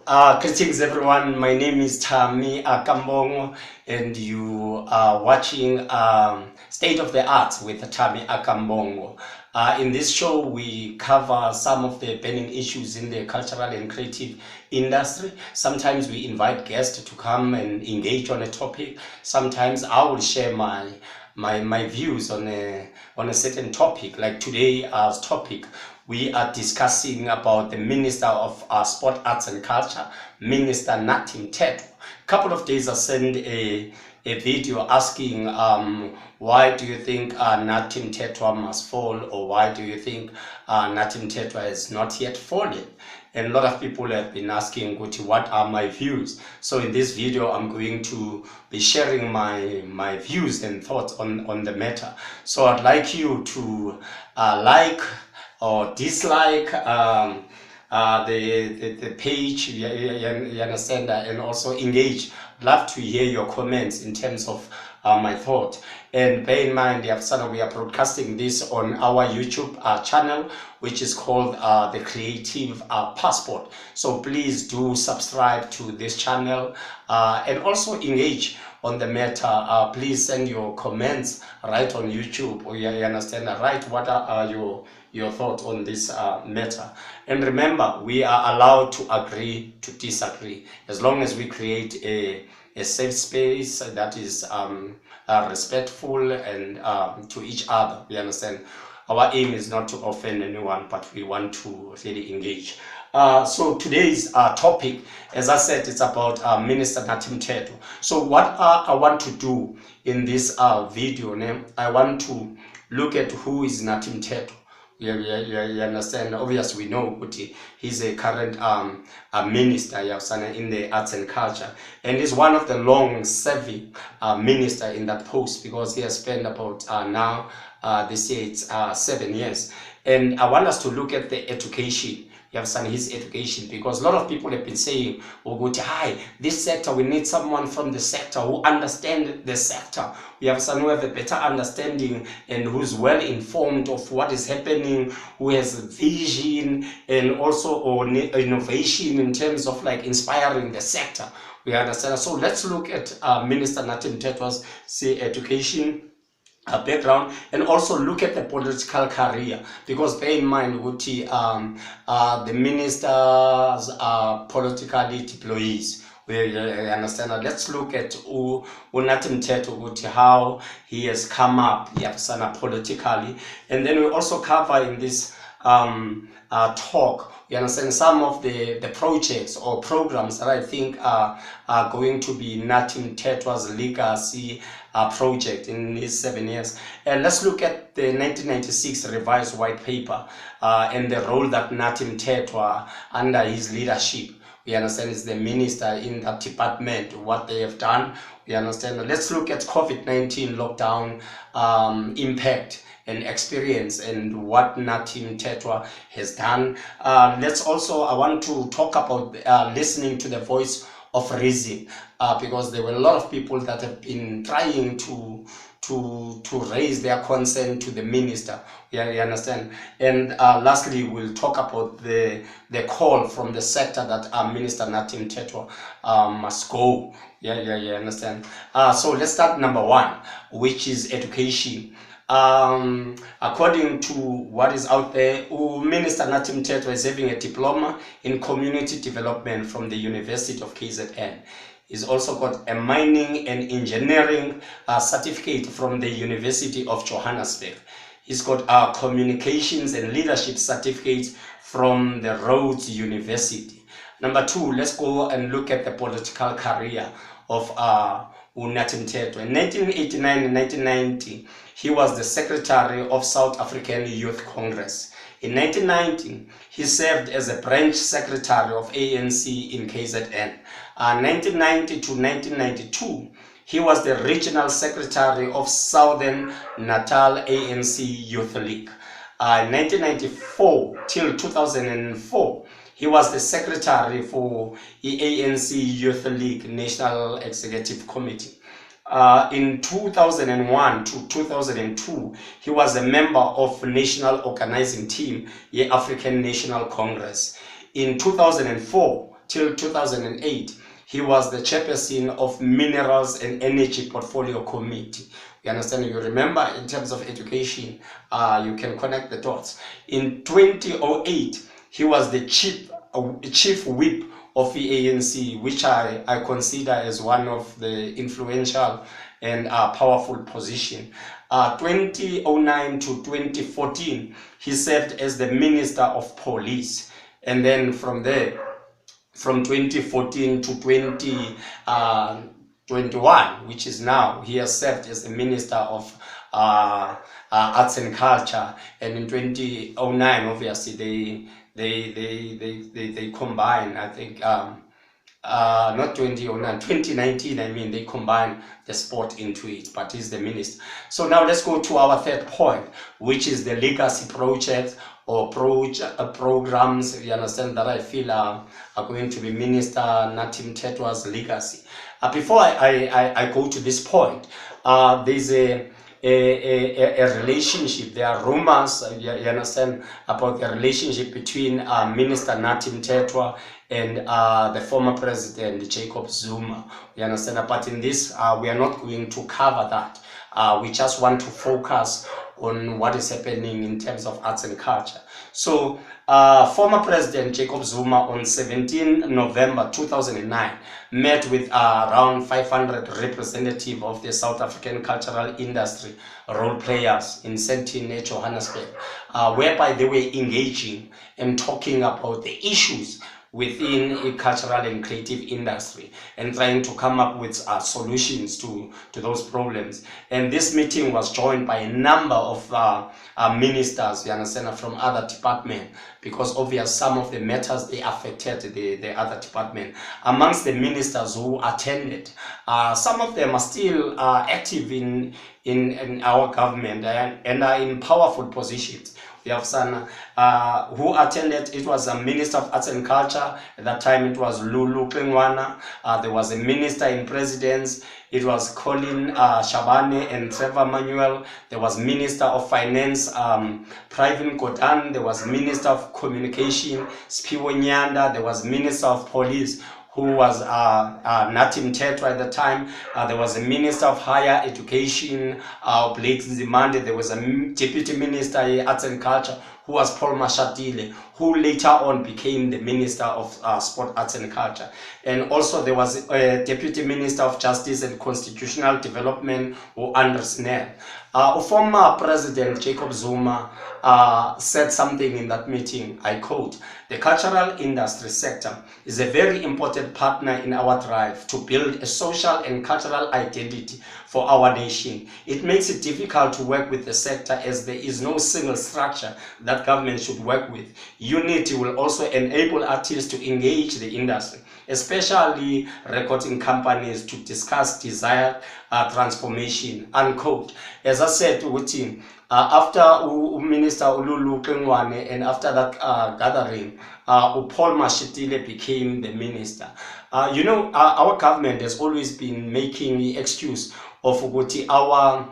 Greetings everyone, my name is Thami Mbongo and you are watching State of the Arts with Thami Mbongo. In this show we cover some of the burning issues in the cultural and creative industry. Sometimes we invite guests to come and engage on a topic. Sometimes I will share my views on a certain topic. Like today's topic, we are discussing about the Minister of Sport, Arts and Culture, Minister Nathi Mthethwa. A couple of days I sent a video asking why do you think Nathi Mthethwa must fall, or why do you think Nathi Mthethwa has not yet fallen? And a lot of people have been asking, what are my views? So in this video, I'm going to be sharing my views and thoughts on the matter. So I'd like you to like or dislike the page, you understand, and also engage. Love to hear your comments in terms of my thought. And bear in mind, we are broadcasting this on our YouTube channel, which is called the Creative Passport. So please do subscribe to this channel and also engage on the matter. Please send your comments right on YouTube, or you understand, right? What are your thoughts on this matter? And remember, we are allowed to agree to disagree, as long as we create a safe space that is respectful and to each other. You understand? Our aim is not to offend anyone, but we want to really engage. So today's topic, as I said, it's about Minister Nathi Mthethwa. So what I want to do in this video, I want to look at who is Nathi Mthethwa. You understand? Obviously, we know he's a current minister in the arts and culture, and is one of the long-serving minister in that post, because he has spent about this year it's 7 years. And I want us to look at the education. His education, because a lot of people have been saying, hi, this sector, we need someone from the sector who understands the sector. We have someone who have a better understanding and who's well informed of what is happening, who has vision and also innovation in terms of like inspiring the sector. We understand. So let's look at Minister Nathi Mthethwa's education background, and also look at the political career, because bear in mind the ministers are politically deployees. We understand that. Let's look at Nathi Mthethwa, how he has come up politically, and then we also cover in this talk, you understand, some of the projects or programs that I think are going to be Nathi Mthethwa's legacy project in his 7 years. And let's look at the 1996 revised white paper and the role that Nathi Mthethwa, under his leadership, we understand, is the minister in that department, what they have done. We understand. Let's look at COVID-19 lockdown impact and experience, and what Nathi Mthethwa has done. Let's also, I want to talk about listening to the voice of reason, because there were a lot of people that have been trying to raise their concern to the minister. You understand. And lastly, we'll talk about the call from the sector that Minister Nathi Mthethwa must go. You understand. So let's start number one, which is education. According to what is out there, Minister Nathi Mthethwa is having a diploma in community development from the University of KZN. He's also got a mining and engineering certificate from the University of Johannesburg. He's got a communications and leadership certificate from the Rhodes University. Number two, let's go and look at the political career of Nathi Mthethwa. In 1989 and 1990, he was the secretary of South African Youth Congress. In 1990, he served as a branch secretary of ANC in KZN. 1990 to 1992, he was the regional secretary of Southern Natal ANC Youth League. 1994 till 2004, he was the secretary for the ANC Youth League National Executive Committee. In 2001 to 2002, he was a member of National Organizing Team, the African National Congress. In 2004 till 2008, he was the chairperson of Minerals and Energy Portfolio Committee. You understand? You remember, in terms of education, you can connect the dots. In 2008, he was the chief whip of the ANC, which I consider as one of the influential and powerful position. 2009 to 2014, he served as the Minister of Police. And then from there, from 2014 to 2021, which is now, he has served as the Minister of Arts and Culture. And in 2009, obviously, they combine, I think, not 2009, 2019, I mean, they combine the sport into it, but he's the minister. So now let's go to our third point, which is the legacy project or programs, you understand, that I feel are going to be Minister Nathi Mthethwa's legacy. Before I go to this point, there's a relationship. There are rumors, you understand, about the relationship between Minister Nathi Mthethwa and the former president Jacob Zuma. You understand? But in this, we are not going to cover that. We just want to focus on what is happening in terms of arts and culture. So, former President Jacob Zuma on 17 November 2009 met with around 500 representatives of the South African cultural industry role players in Sandton, Johannesburg, whereby they were engaging and talking about the issues within a cultural and creative industry and trying to come up with solutions to those problems. And this meeting was joined by a number of ministers, you understand, from other departments, because obviously some of the matters, they affected the other department. Amongst the ministers who attended, some of them are still active in our government and are in powerful positions. We have some who attended. It was a Minister of Arts and Culture. At that time, it was Lulu Pengwana. There was a Minister in Presidence. It was Colin Shabane and Trevor Manuel. There was Minister of Finance, Pravin Gordhan. There was Minister of Communication, Spiwo Nyanda. There was Minister of Police, who was Nathi Mthethwa at the time. There was a Minister of Higher Education, Blake Nzimande. There was a Deputy Minister of Arts and Culture, who was Paul Mashatile, who later on became the Minister of Sport, Arts and Culture. And also there was a Deputy Minister of Justice and Constitutional Development, who Anders Nel. Former President Jacob Zuma said something in that meeting, I quote, "The cultural industry sector is a very important partner in our drive to build a social and cultural identity for our nation. It makes it difficult to work with the sector as there is no single structure that government should work with. Unity will also enable artists to engage the industry, especially recording companies, to discuss desired transformation," unquote. As I said with him, after Minister Lulu Pengwane and after that gathering, Paul Mashatile became the minister. You know, our government has always been making the excuse of our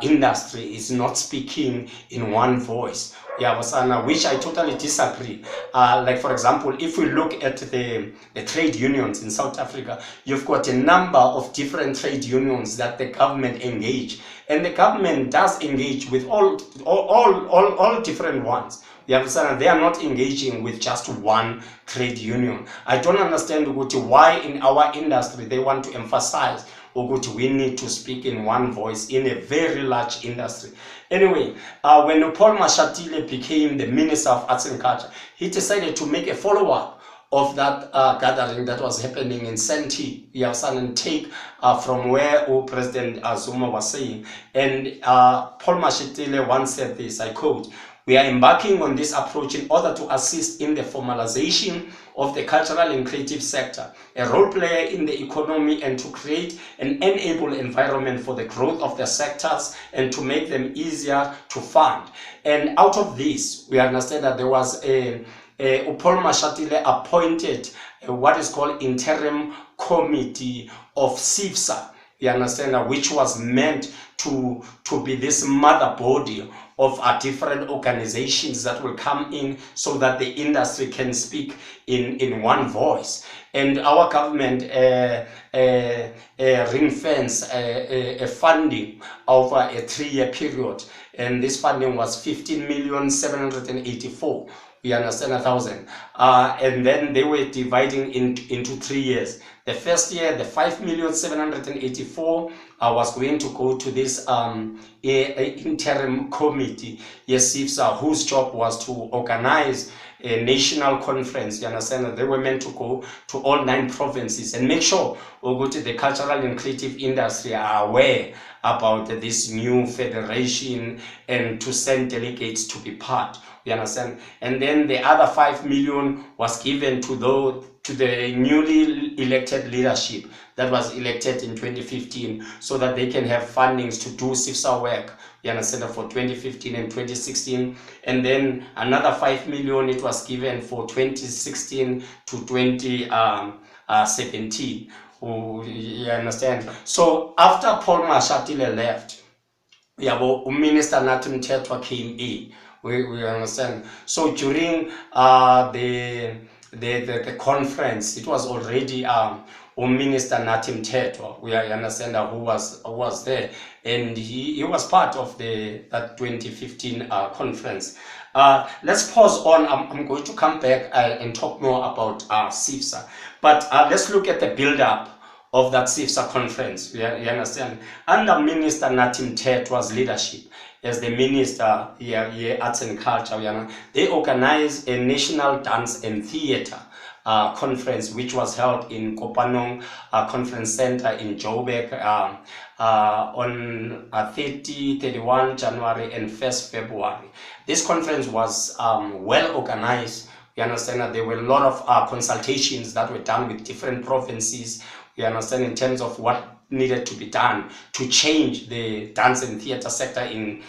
industry is not speaking in one voice. Yeah, which I totally disagree. Like, for example, if we look at the trade unions in South Africa, you've got a number of different trade unions that the government engage, and the government does engage with all different ones. You understand? They are not engaging with just one trade union. I don't understand why in our industry they want to emphasize we need to speak in one voice in a very large industry. Anyway, when Paul Mashatile became the Minister of Arts and Culture, he decided to make a follow-up of that gathering that was happening in Sandton, and take from where President Zuma was saying. And Paul Mashatile once said this, I quote, "We are embarking on this approach in order to assist in the formalization of the cultural and creative sector, a role player in the economy, and to create an enable environment for the growth of the sectors and to make them easier to fund." And out of this, we understand that there was Paul Mashatile appointed what is called interim committee of CCIFSA. you understand, which was meant to be this mother body of different organizations that will come in so that the industry can speak in one voice. And our government ring-fence a funding over a 3-year period, and this funding was 15,784,000. We understand 1,000, and then they were dividing into 3 years. The first year, the 5,784,000 was going to go to this interim committee, CCIFSA, whose job was to organize a national conference. You understand, they were meant to go to all 9 provinces and make sure the cultural and creative industry are aware about this new federation and to send delegates to be part. You understand? And then the other 5 million was given to the newly elected leadership that was elected in 2015, so that they can have fundings to do CCIFSA work. You understand, for 2015 and 2016, and then another 5 million it was given for 2016 to 2017. You understand? So after Paul Mashatile left, Minister Nathi Mthethwa came in. We understand. So during the conference, it was already Minister Nathi Mthethwa, we understand, who was there, and he was part of that 2015 conference. Let's pause on. I'm going to come back and talk more about CCIFSA, but let's look at the build-up of that CCIFSA conference. You understand? Under Minister Nathi Mthethwa's leadership as the Minister Arts and Culture, they organized a national dance and theater conference, which was held in Kopanong Conference Center in Joburg on 30, 31 January and 1st February. This conference was well organized. You understand that there were a lot of consultations that were done with different provinces. You understand, in terms of what needed to be done to change the dance and theater sector in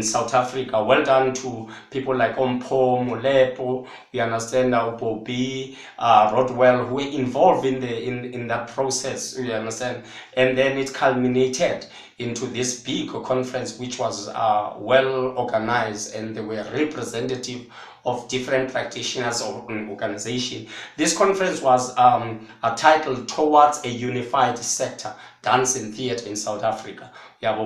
South Africa. Well done to people like Mpho, Molepo, we understand, Bobi, Rodwell, who were involved in that process, you understand. And then it culminated into this big conference, which was well organized, and there were representatives of different practitioners or organization. This conference was titled Towards a Unified Sector, Dance and Theatre in South Africa,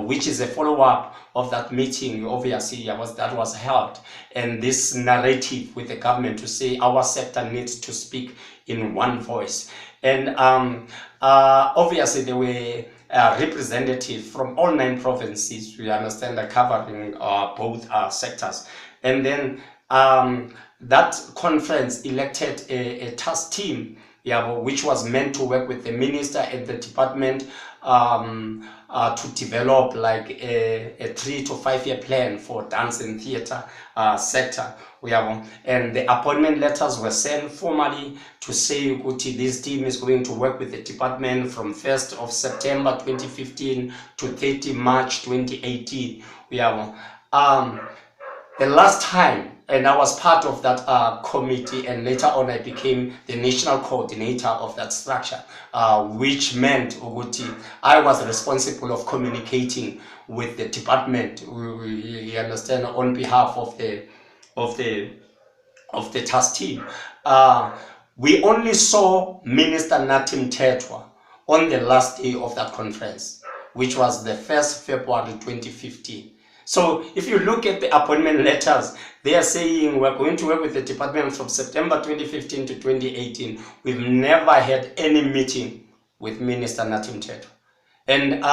which is a follow-up of that meeting, obviously, that was held. And this narrative with the government to say our sector needs to speak in one voice. And obviously there were representatives from all 9 provinces, we understand, covering both sectors. And then that conference elected a task team, which was meant to work with the minister and the department to develop like a 3 to 5 year plan for dance and theater sector. And the appointment letters were sent formally to say this team is going to work with the department from 1st of September 2015 to 30 March 2018. The last time, and I was part of that committee, and later on I became the national coordinator of that structure, which meant I was responsible of communicating with the department, you understand, on behalf of the task team. We only saw Minister Nathi Mthethwa on the last day of that conference, which was the 1st February 2015. So if you look at the appointment letters, they are saying we're going to work with the department from September 2015 to 2018. We've never had any meeting with Minister Nathi Mthethwa. And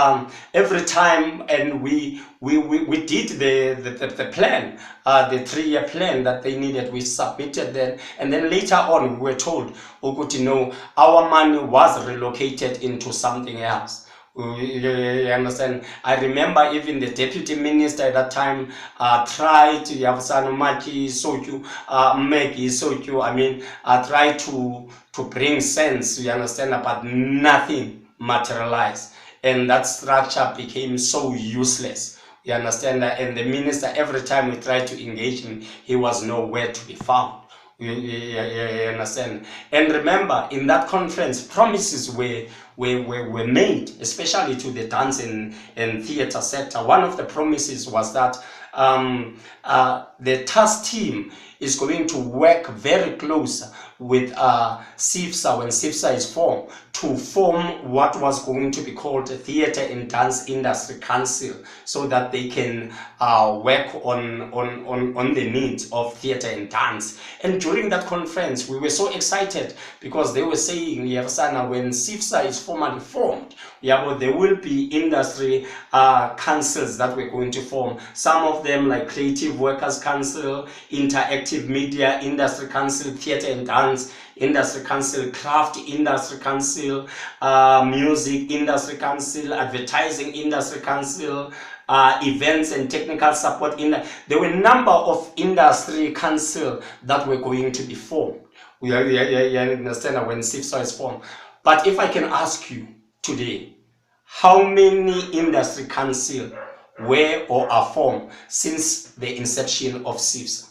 every time, and we did the plan, the 3-year plan that they needed, we submitted them, and then later on we were told, no, our money was relocated into something else. You understand? I remember even the deputy minister at that time tried to tried to bring sense, you understand, but nothing materialized. And that structure became so useless, you understand. And the minister, every time we tried to engage him, he was nowhere to be found. You understand? And remember, in that conference, promises were made, especially to the dance and theatre sector. One of the promises was that the task team is going to work very close with CCIFSA when CCIFSA is formed, to form what was going to be called the Theatre and Dance Industry Council, so that they can work on the needs of theatre and dance. And during that conference, we were so excited because they were saying, when CCIFSA is formally formed, there will be industry councils that we're going to form. Some of them like Creative Workers Council, Interactive Media Industry Council, Theatre and Dance Industry Council, Craft Industry Council, Music Industry Council, Advertising Industry Council, Events and Technical Support. There were a number of industry council that were going to be formed. You understand when CCIFSA is formed. But if I can ask you today, how many industry council were or are formed since the inception of CCIFSA?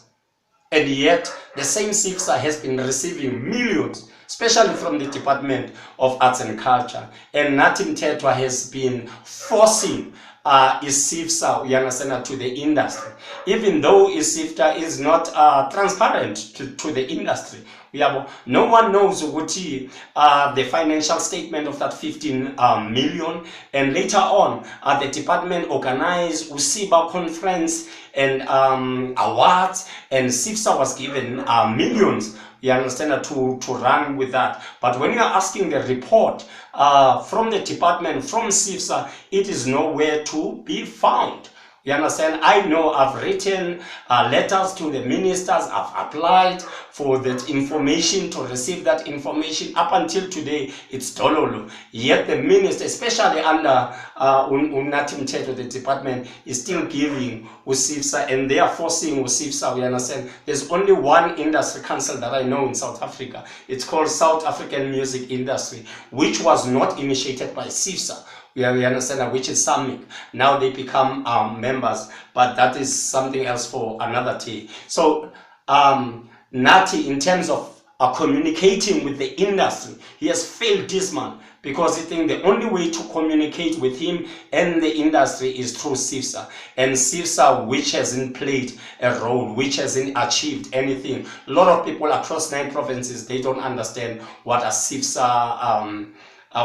And yet, the same CCIFSA has been receiving millions, especially from the Department of Arts and Culture. And Nathi Mthethwa has been forcing CCIFSA, you understand, to the industry. Even though CCIFSA is not transparent to the industry. No one knows what the financial statement of that 15 million. And later on, the department organized USIBA conference and awards, and CCIFSA was given millions, you understand, to run with that. But when you are asking the report from the department, from CCIFSA, it is nowhere to be found. You understand? I know I've written letters to the ministers, I've applied for that information, to receive that information. Up until today, it's dololo. Yet the minister, especially under Nathi Mthethwa, the department, is still giving CCIFSA, and they are forcing CCIFSA, you understand? There's only one industry council that I know in South Africa. It's called South African Music Industry, which was not initiated by CCIFSA. We understand, which is SAMIC. Now they become members, but that is something else for another day. So Nathi, in terms of communicating with the industry, he has failed this man, because he thinks the only way to communicate with him and the industry is through CCIFSA. And CCIFSA, which hasn't played a role, which hasn't achieved anything. A lot of people across 9 provinces, they don't understand what a CCIFSA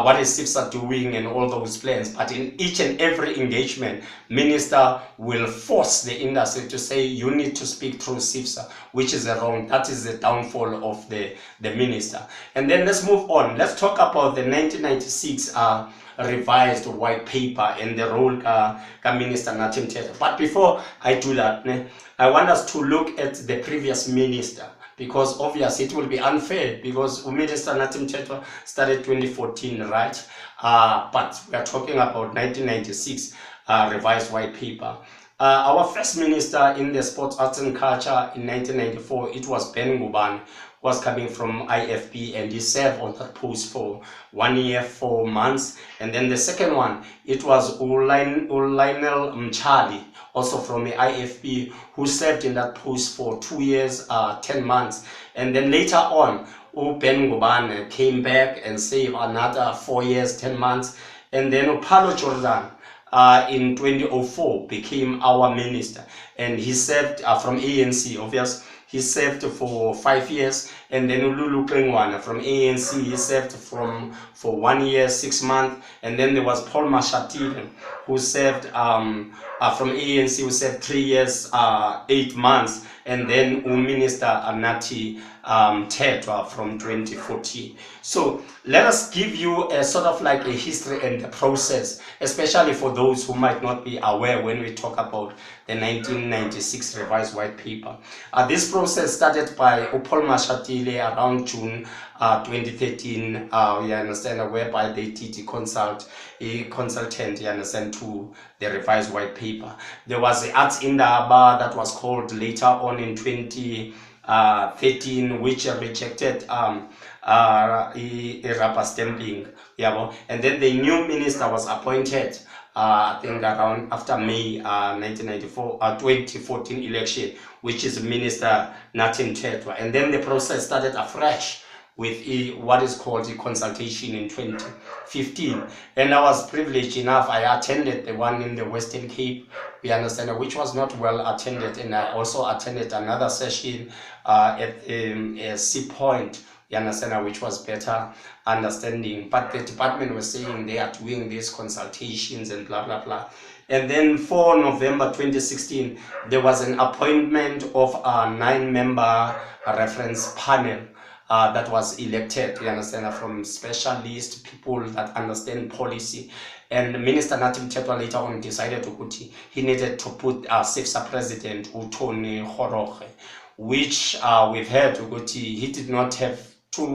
what is CCIFSA doing and all those plans. But in each and every engagement, minister will force the industry to say, you need to speak through CCIFSA, which is wrong. That is the downfall of the minister. And then let's move on. Let's talk about the 1996 revised white paper and the role of Minister Nathi Mthethwa. But before I do that, I want us to look at the previous minister, because obviously it will be unfair, because Minister Nathi Mthethwa started 2014, right? But we are talking about 1996 revised white paper. Our first minister in the sports, arts and culture in 1994, it was Ben Ngubane, was coming from IFB, and he served on that post for 1 year, 4 months. And then the second one, it was Lionel Mchali, also from the IFB, who served in that post for 2 years, 10 months. And then later on, Ben Ngubane came back and served another 4 years, 10 months. And then Paulo Jordan in 2004 became our minister. And he served from ANC, obviously. He served for 5 years, and then Lulu Klingwana from ANC, he served for 1 year, 6 months, and then there was Paul Mashatile, who served from ANC, who served 3 years, 8 months, and then Minister Nathi Mthethwa from 2014. So let us give you a sort of like a history and the process, especially for those who might not be aware when we talk about the 1996 revised white paper. This process started by Paul Mashatile around June 2013, you understand, whereby they did a consultant, you understand, to the revised white paper. There was the Arts Indaba that was called later on in 2013, which rejected a rubber stamping, and then the new minister was appointed I think around after May 2014 election, which is Minister Nathi Mthethwa. And then the process started afresh with what is called the consultation in 2015. And I was privileged enough, I attended the one in the Western Cape, we understand, which was not well attended. And I also attended another session at Sea Point, you understand, which was better understanding. But the department was saying they are doing these consultations and blah, blah, blah. And then for November 2016, there was an appointment of a 9-member reference panel that was elected, you understand, from specialist people that understand policy. And Minister Nathi Mthethwa later on decided to put, he needed to put CCIFSA president, Tony Horoge, which we've heard he did not have too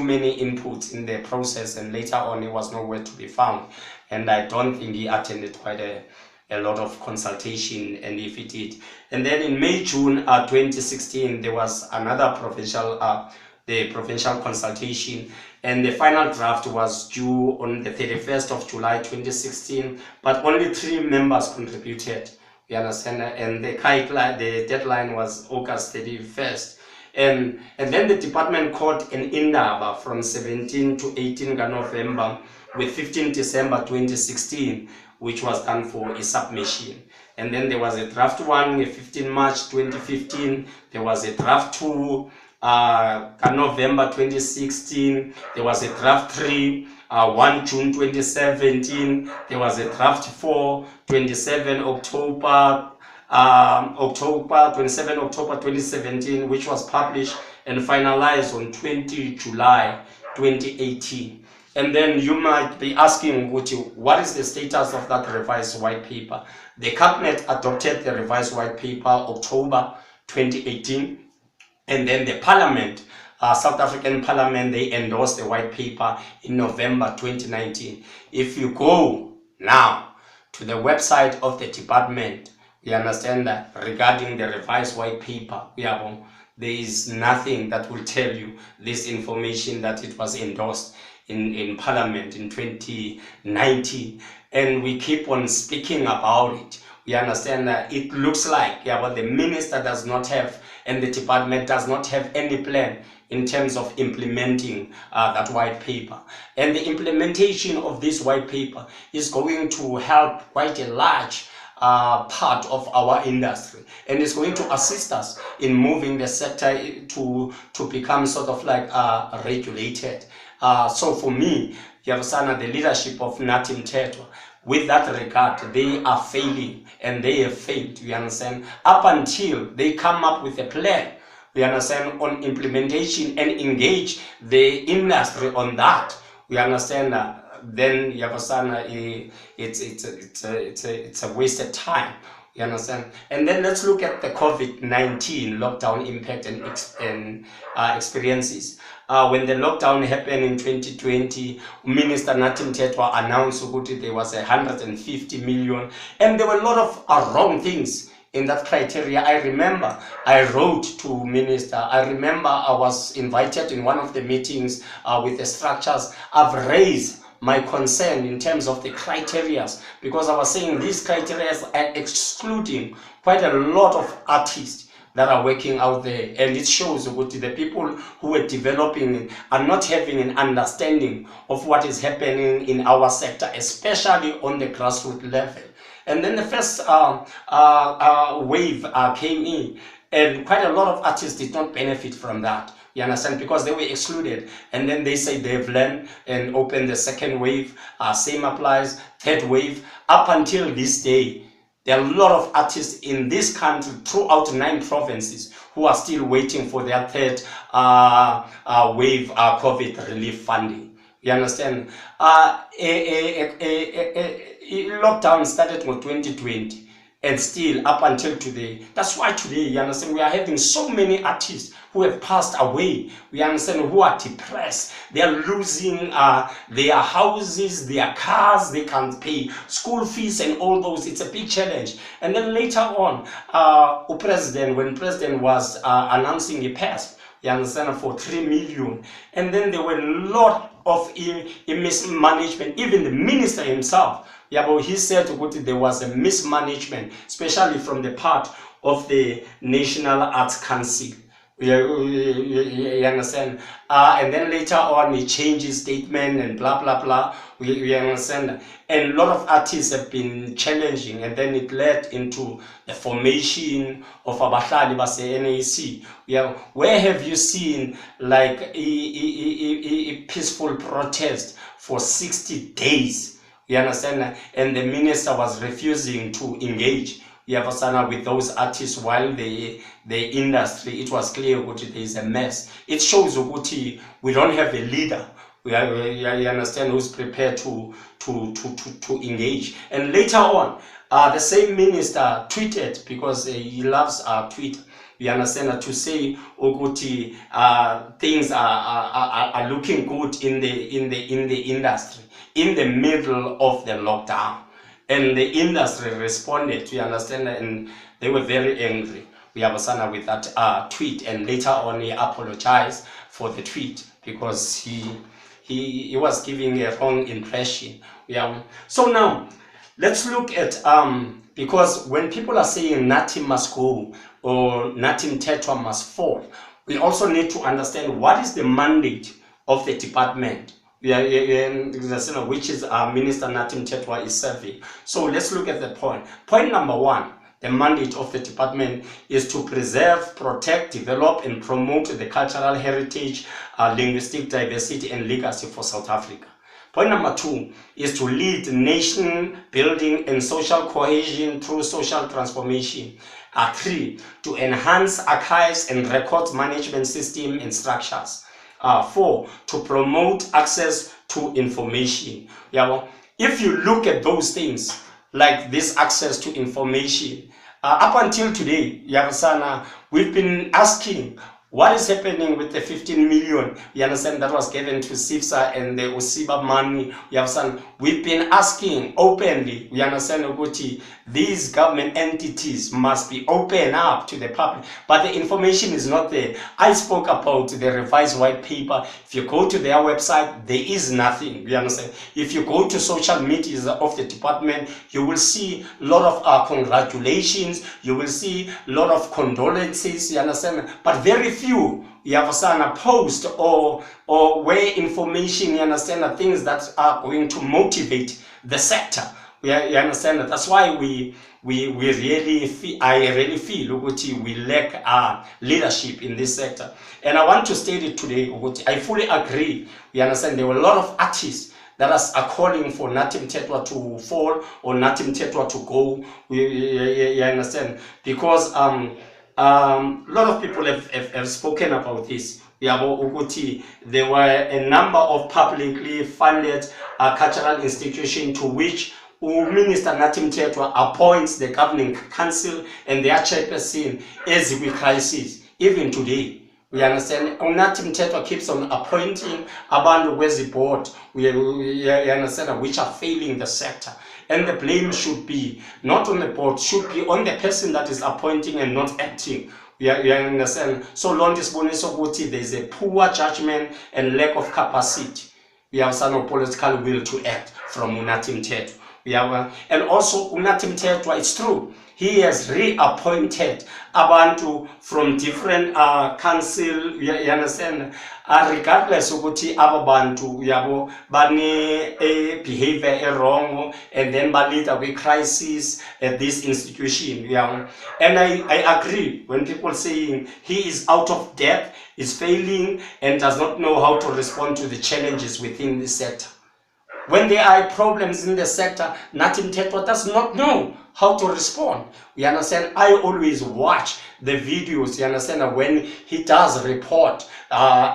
many inputs in the process, and later on he was nowhere to be found. And I don't think he attended quite a lot of consultation, and if he did. And then in May, June 2016, there was another provincial consultation, and the final draft was due on the 31st of July 2016, but only 3 members contributed, you understand, and the deadline was August 31st. And then the department called an indaba from 17 to 18 November with 15 December 2016, which was done for a submission. And then there was a draft 1, 15 March 2015. There was a draft 2, November 2016. There was a draft 3, 1 June 2017. There was a draft 4, 27 October 2017, which was published and finalized on 20 July 2018. And then you might be asking, what is the status of that revised white paper? The cabinet adopted the revised white paper October 2018, and then the parliament, South African parliament, they endorsed the white paper in November 2019. If you go now to the website of the department, you understand that regarding the revised white paper, there is nothing that will tell you this information that it was endorsed in Parliament in 2019, and we keep on speaking about it. We understand that it looks like the minister does not have, and the department does not have any plan in terms of implementing that white paper. And the implementation of this white paper is going to help quite a large part of our industry, and it's going to assist us in moving the sector to become sort of like regulated. So for me, the leadership of Nathi Mthethwa, with that regard, they are failing, and they have failed, you understand, up until they come up with a plan, we understand, on implementation and engage the industry on that. We understand that then it's a wasted time, you understand. And then let's look at the COVID-19 lockdown impact and experiences. When the lockdown happened in 2020, Minister Nathi Mthethwa announced that there was 150 million, and there were a lot of wrong things in that criteria. I remember I wrote to Minister. I remember I was invited in one of the meetings with the structures. I've raised my concern in terms of the criteria, because I was saying these criteria are excluding quite a lot of artists that are working out there, and it shows that the people who are developing are not having an understanding of what is happening in our sector, especially on the grassroots level. And then the first wave came in, and quite a lot of artists did not benefit from that, you understand, because they were excluded. And then they say they've learned and opened the second wave, same applies, third wave. Up until this day, there are a lot of artists in this country throughout 9 provinces who are still waiting for their third wave COVID relief funding. You understand? Lockdown started in 2020, and still up until today. That's why today, you understand, we are having so many artists who have passed away. We understand, who are depressed. They are losing their houses, their cars. They can't pay school fees and all those. It's a big challenge. And then later on, when President was announcing a pass, you understand, for 3 million, and then there were a lot of mismanagement. Even the minister himself, he said there was a mismanagement, especially from the part of the National Arts Council. You understand? And then later on he changed his statement and blah blah blah. We understand. And a lot of artists have been challenging, and then it led into the formation of Abahlali Base NAC. Where have you seen like a peaceful protest for 60 days? You understand? And the minister was refusing to engage with those artists, while the industry, it was clear that there is a mess. It shows that we don't have a leader. You understand, who's prepared to engage. And later on, the same minister tweeted, because he loves Twitter. You understand, to say things are looking good in the industry in the middle of the lockdown. And the industry responded, you understand, and they were very angry. We have a with that tweet, and later on he apologized for the tweet because he was giving a wrong impression. So now let's look at because when people are saying Nathi must go or Nathi Mthethwa must fall, we also need to understand what is the mandate of the department. Which is Minister Nathi Mthethwa is serving. So let's look at the point. Point number one, the mandate of the department is to preserve, protect, develop, and promote the cultural heritage, linguistic diversity, and legacy for South Africa. Point number two is to lead nation building and social cohesion through social transformation. Three, to enhance archives and records management system and structures. 4, to promote access to information. If you look at those things, like this access to information, up until today, we've been asking what is happening with the 15 million, you understand, that was given to CCIFSA and the Usiba money. We've been asking openly, we understand, these government entities must be open up to the public, but the information is not there. I spoke about the revised white paper. If you go to their website, there is nothing, you understand. If you go to social media of the department, you will see a lot of congratulations, you will see a lot of condolences, you understand, but very few a post or where information, you understand, things that are going to motivate the sector. You understand that. That's why we really feel, I really feel we lack leadership in this sector. And I want to state it today, I fully agree. You understand, there were a lot of artists that are calling for Nathi Mthethwa to fall or Nathi Mthethwa to go. You understand, because a lot of people have spoken about this. There were a number of publicly funded cultural institutions to which Minister Nathi Mthethwa appoints the governing council and their chairperson as we crisis. Even today, we understand Nathi Mthethwa keeps on appointing abantu kwezi board, we understand, which are failing the sector. And the blame should be not on the board, should be on the person that is appointing and not acting. You understand? So long as there is a poor judgment and lack of capacity, we have some political will to act from Nathi Mthethwa. And also Nathi Mthethwa, it's true, he has reappointed abantu from different council, you understand, regardless of ukuthi abantu bane a behavior wrong and then balita with crisis at this institution. And I agree when people saying he is out of depth, is failing, and does not know how to respond to the challenges within the sector. When there are problems in the sector, Nathi Mthethwa does not know how to respond. You understand? I always watch the videos, you understand, when he does report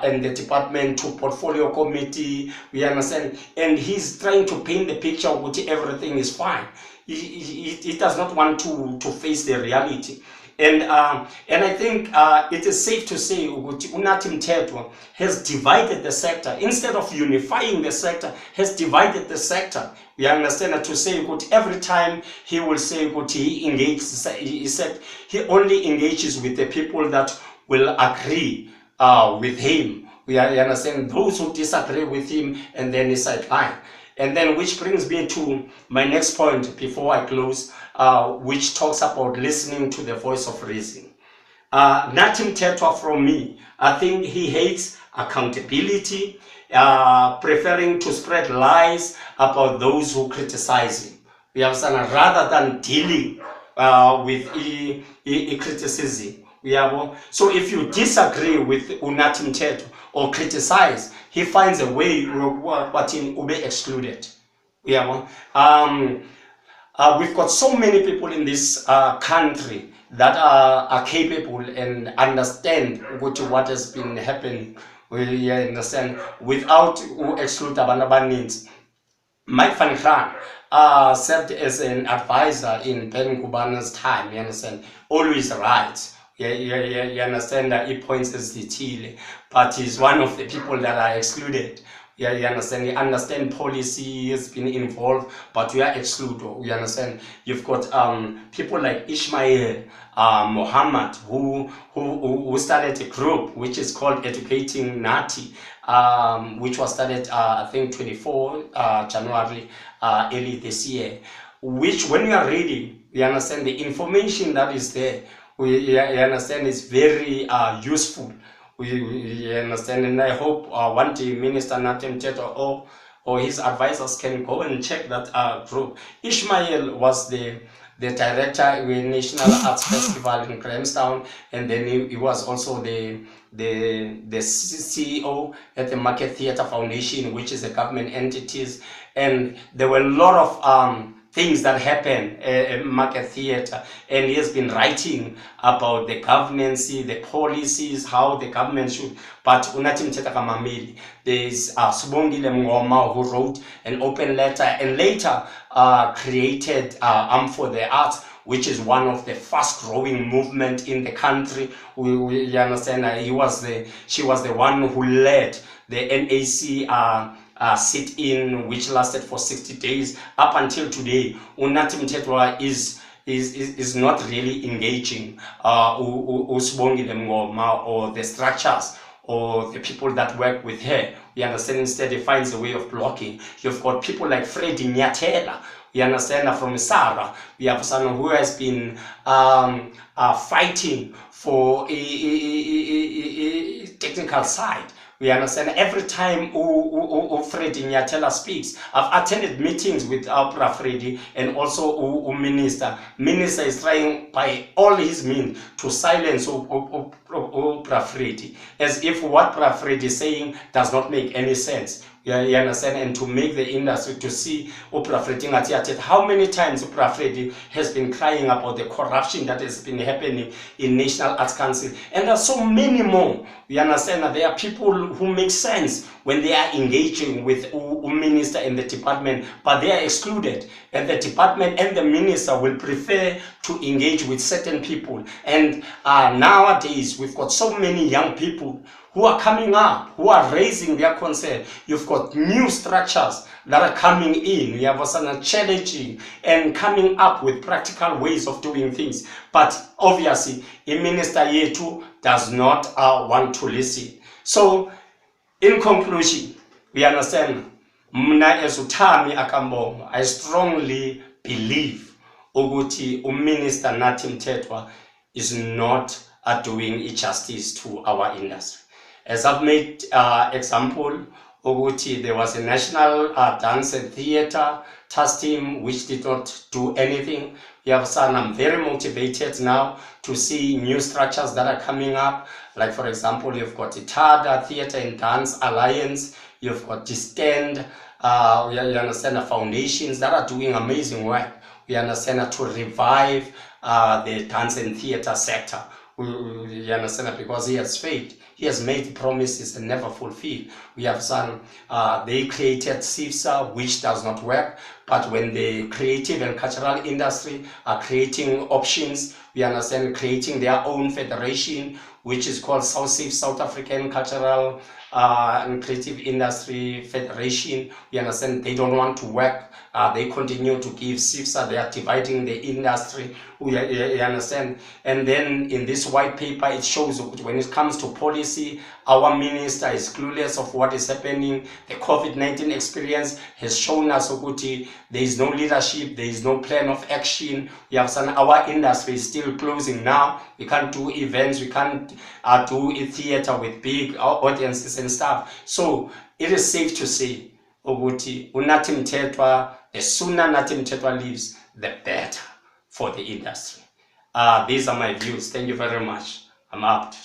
in the department to portfolio committee, we understand, and he's trying to paint the picture of what everything is fine. He does not want to face the reality. And I think it is safe to say Nathi Mthethwa has divided the sector. Instead of unifying the sector, has divided the sector. We understand that to say every time he will say he engages, he said he only engages with the people that will agree with him. You understand? Those who disagree with him, and then he sideline. And then, which brings me to my next point before I close, which talks about listening to the voice of reason. Nathi Mthethwa, from me, I think he hates accountability, preferring to spread lies about those who criticize him. We have seen, rather than dealing with criticism. So if you disagree with Nathi Mthethwa or criticize, he finds a way what will be excluded. We've got so many people in this country that are capable and understand what has been happening. We understand without exclude abantu needs. Mike van Graan served as an advisor in Ben Kubana's time. You understand? Always right. You understand that he points as the Chile, but he's one of the people that are excluded. You understand? You understand policy has been involved, but we are excluded. You understand? You've got people like Ishmael Muhammad who started a group which is called Educating Nathi, which was started I think 24 January early this year. Which, when you are reading, you understand the information that is there. You understand is very useful. We understand, and I hope one day Minister Nathi Mthethwa or his advisors can go and check that group. Ishmael was the director of the National Arts Festival in Grahamstown, and then he was also the CEO at the Market Theatre Foundation, which is a government entities, and there were a lot of things that happen at Market Theatre, and he has been writing about the governance, the policies, how the government should. But Nathi Mthethwa kamameli, there's Subongile Mngoma who wrote an open letter and later created for the Arts, which is one of the fast-growing movement in the country. We understand she was the one who led the NAC sit-in, which lasted for 60 days up until today. Nathi Mthethwa is not really engaging Usibongile Mngoma or the structures or the people that work with her. You understand? Instead, he finds a way of blocking. You've got people like Freddie Nyathela. You understand, from Sarah. We have someone who has been fighting for a technical side. We understand every time Freddie Nyathela speaks. I've attended meetings with Bra Freddie and also Minister. Minister is trying by all his means to silence Bra Freddie, as if what Bra Freddie is saying does not make any sense. You understand? And to make the industry to see Bra Freddie how many times Bra Freddie has been crying about the corruption that has been happening in National Arts Council. And there are so many more. You understand that there are people who make sense when they are engaging with a minister in the department, but they are excluded. And the department and the minister will prefer to engage with certain people. And nowadays, we've got so many young people who are coming up, who are raising their concern. You've got new structures that are coming in. You have also challenging and coming up with practical ways of doing things. But obviously, a minister yetu does not want to listen. So, in conclusion, we understand, mna as Thami akambongo, I strongly believe ukuthi Minister Nathi Mthethwa is not doing justice to our industry. As I've made example, there was a national dance and theatre task team which did not do anything. I'm very motivated now to see new structures that are coming up. Like, for example, you've got the TADA Theatre and Dance Alliance, you've got the Stand, you understand, the foundations that are doing amazing work. We understand to revive the dance and theatre sector. You understand, because he has failed. He has made promises and never fulfilled. We have seen they created CCIFSA, which does not work. But when the creative and cultural industry are creating options, we understand creating their own federation, which is called South African Cultural and Creative Industry Federation. We understand they don't want to work. They continue to give CCIFSA. They are dividing the industry. We understand. And then in this white paper, it shows when it comes to policy, our minister is clueless of what is happening. The COVID-19 experience has shown us that there is no leadership, there is no plan of action. We have seen our industry is still closing now. We can't do events, we can't do a theater with big audiences and stuff. So it is safe to say, Nathi Mthethwa, the sooner Nathi Mthethwa leaves, the better for the industry. These are my views. Thank you very much. I'm out.